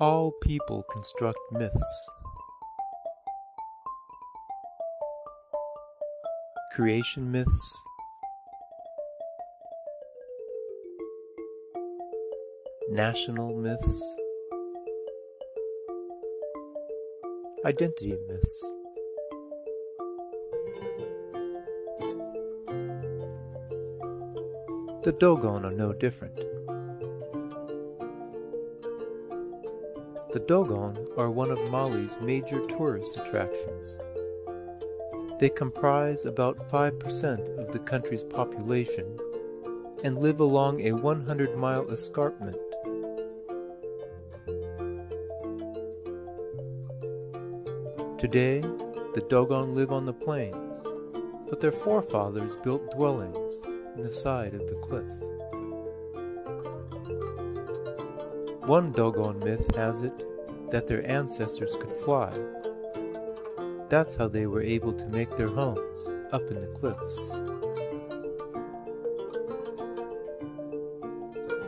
All people construct myths. Creation myths, national myths, identity myths. The Dogon are no different. The Dogon are one of Mali's major tourist attractions. They comprise about 5% of the country's population and live along a 100-mile escarpment. Today, the Dogon live on the plains, but their forefathers built dwellings in the side of the cliff. One Dogon myth has it that their ancestors could fly. That's how they were able to make their homes up in the cliffs.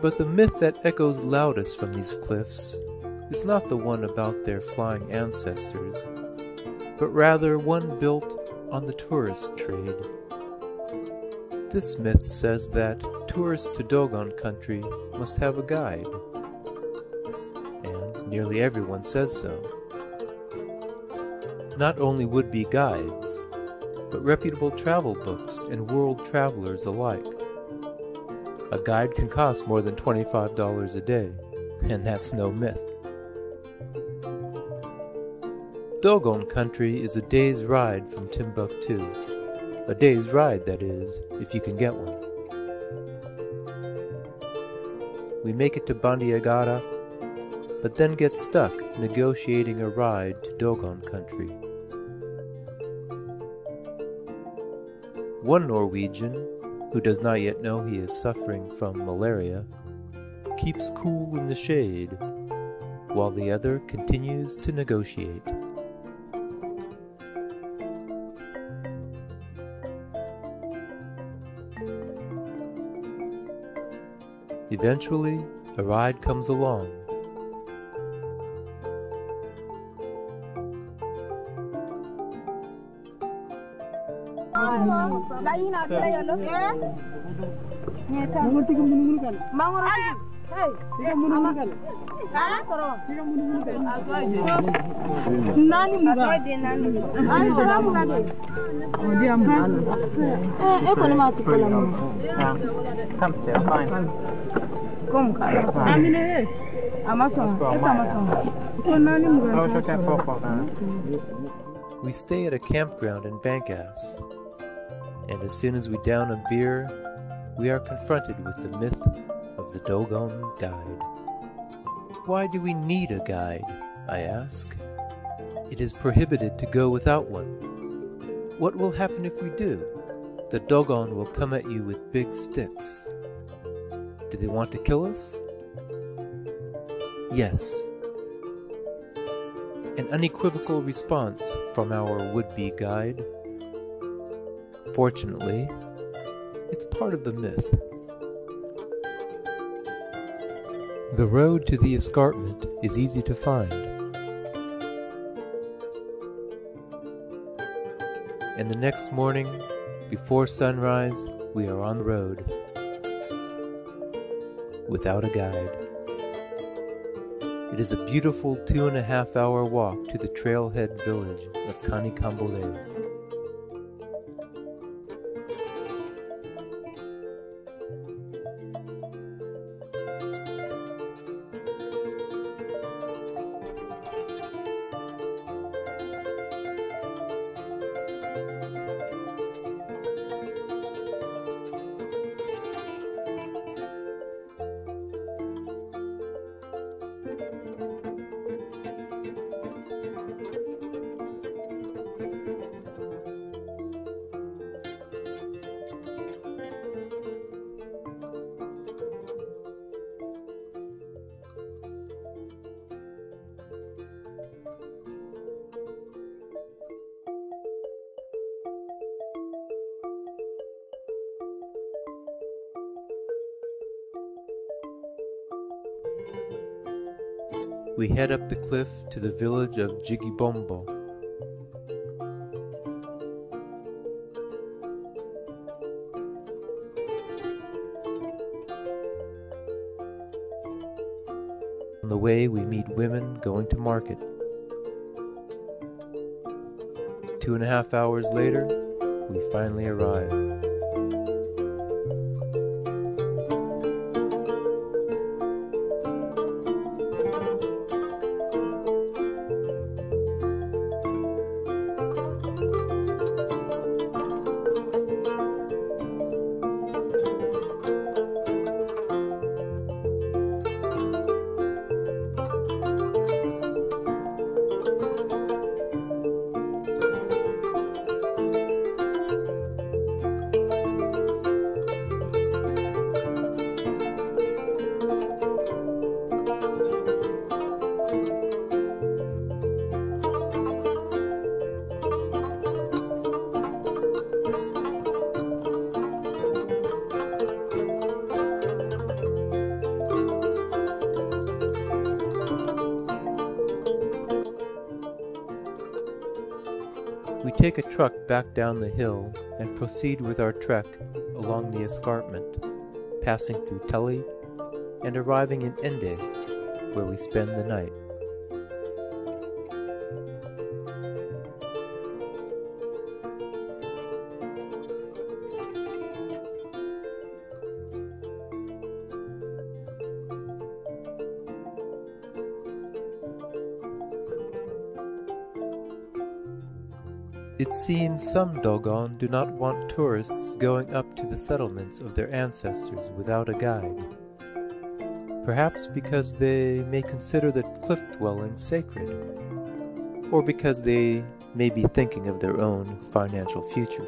But the myth that echoes loudest from these cliffs is not the one about their flying ancestors, but rather one built on the tourist trade. This myth says that tourists to Dogon country must have a guide, and nearly everyone says so. Not only would-be guides, but reputable travel books and world travelers alike. A guide can cost more than $25 a day, and that's no myth. Dogon country is a day's ride from Timbuktu. A day's ride, that is, if you can get one. We make it to Bandiagara, but then get stuck negotiating a ride to Dogon country. One Norwegian, who does not yet know he is suffering from malaria, keeps cool in the shade, while the other continues to negotiate. Eventually, a ride comes along. We stay at a campground in Bangass, and as soon as we down a beer, we are confronted with the myth of the Dogon guide. Why do we need a guide, I ask? It is prohibited to go without one. What will happen if we do? The Dogon will come at you with big sticks. Do they want to kill us? Yes. An unequivocal response from our would-be guide. Fortunately, it's part of the myth. The road to the escarpment is easy to find, and the next morning, before sunrise, we are on the road, without a guide. It is a beautiful 2.5-hour walk to the trailhead village of Kanikambole. We head up the cliff to the village of Jigibombo. On the way, we meet women going to market. 2.5 hours later, we finally arrive. We take a truck back down the hill and proceed with our trek along the escarpment, passing through Tully and arriving in Ende, where we spend the night. It seems some Dogon do not want tourists going up to the settlements of their ancestors without a guide. Perhaps because they may consider the cliff dwelling sacred, or because they may be thinking of their own financial future.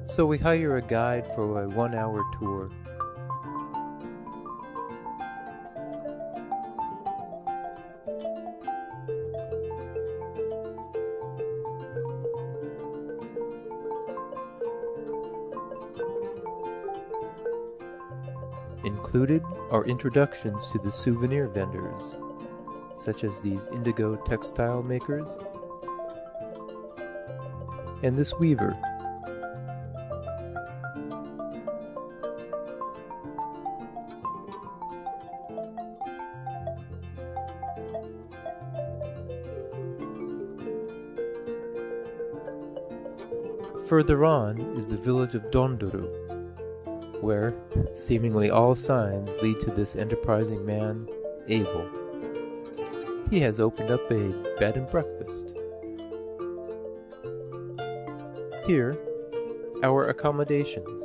So we hire a guide for a 1-hour tour. Included are introductions to the souvenir vendors, such as these indigo textile makers and this weaver. Further on is the village of Donduru, where seemingly all signs lead to this enterprising man, Abel. He has opened up a bed and breakfast. Here, our accommodations,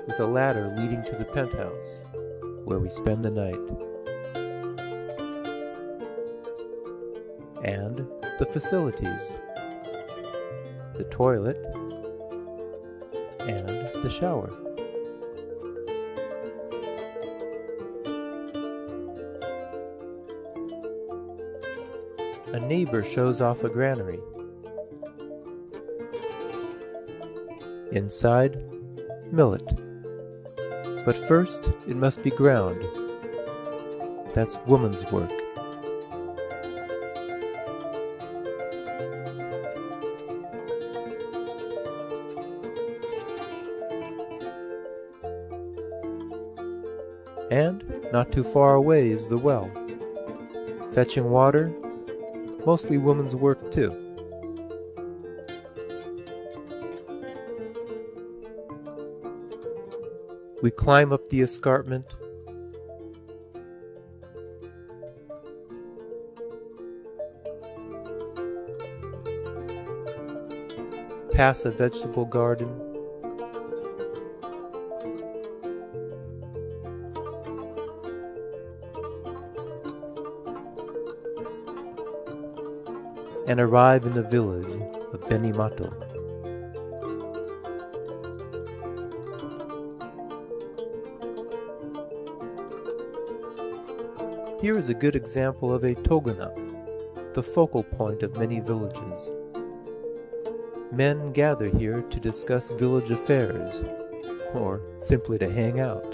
with a ladder leading to the penthouse, where we spend the night. And the facilities, the toilet, and the shower. A neighbor shows off a granary. Inside, millet. But first, it must be ground. That's woman's work. And not too far away is the well. Fetching water, mostly woman's work too. We climb up the escarpment, pass a vegetable garden, and arrive in the village of Benimato. Here is a good example of a togona, the focal point of many villages. Men gather here to discuss village affairs, or simply to hang out.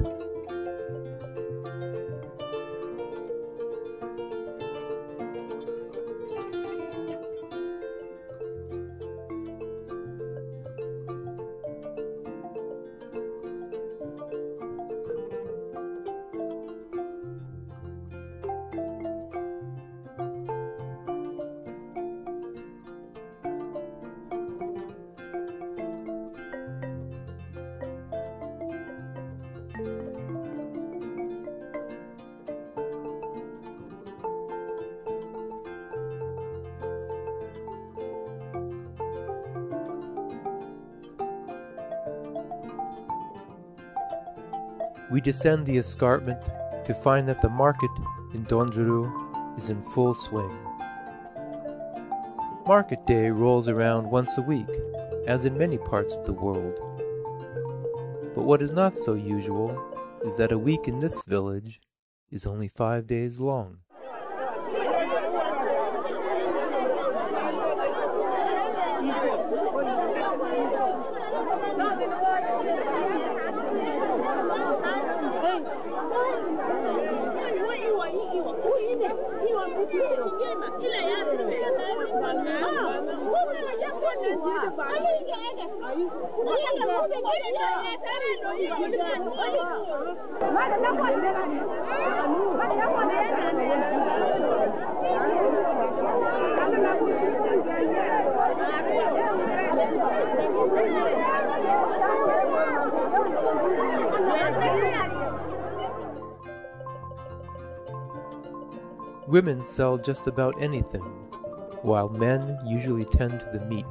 We descend the escarpment to find that the market in Donjuru is in full swing. Market day rolls around once a week, as in many parts of the world. But what is not so usual is that a week in this village is only 5 days long. Women sell just about anything, while men usually tend to the meat.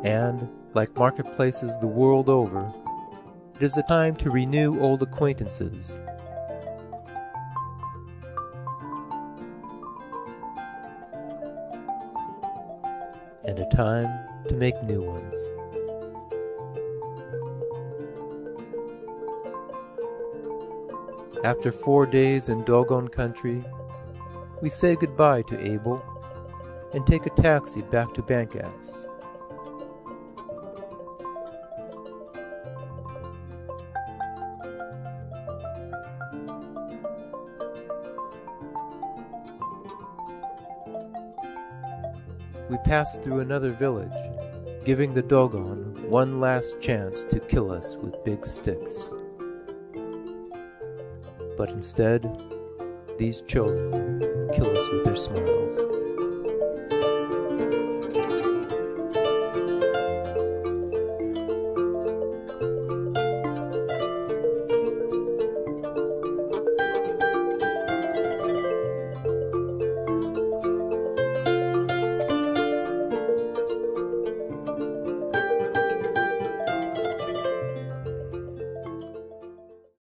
And, like marketplaces the world over, it is a time to renew old acquaintances. And a time to make new ones. After 4 days in Dogon country, we say goodbye to Abel and take a taxi back to Bankas. We pass through another village, giving the Dogon one last chance to kill us with big sticks. But instead, these children kill us with their smiles.